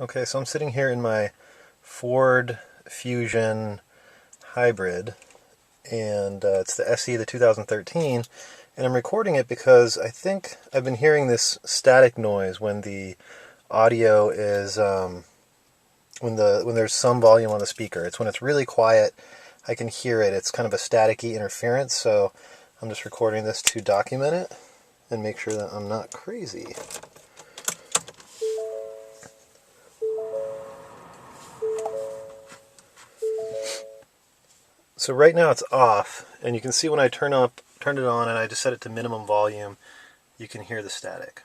Okay, so I'm sitting here in my Ford Fusion Hybrid, and it's the SE, the 2013, and I'm recording it because I think I've been hearing this static noise when the audio is when there's some volume on the speaker. It's when it's really quiet, I can hear it. It's kind of a staticky interference, so I'm just recording this to document it and make sure that I'm not crazy. So right now it's off, and you can see when I turned it on and I just set it to minimum volume, you can hear the static.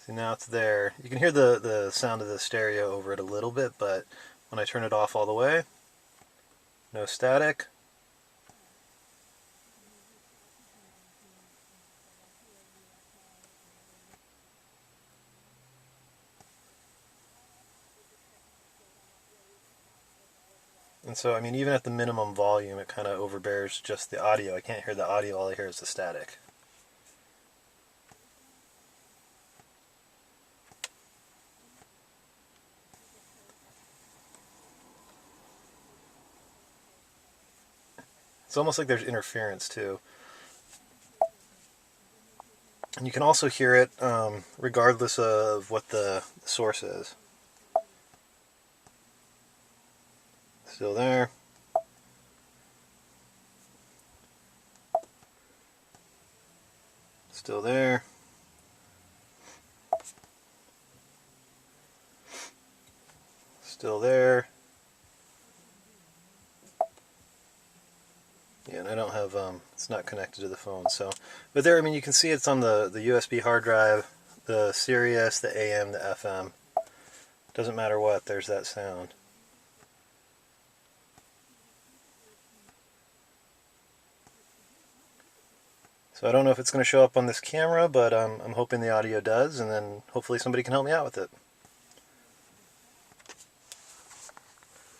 See, now it's there. You can hear the sound of the stereo over it a little bit, but when I turn it off all the way, no static. And so, I mean, even at the minimum volume, it kind of overbears just the audio. I can't hear the audio, all I hear is the static. It's almost like there's interference too. And you can also hear it regardless of what the source is. Still there. Still there. Still there. Yeah, and I don't have, it's not connected to the phone, so. But there, I mean, you can see it's on the USB hard drive, the Sirius, the AM, the FM. Doesn't matter what, there's that sound. So I don't know if it's going to show up on this camera, but I'm hoping the audio does, and then hopefully somebody can help me out with it.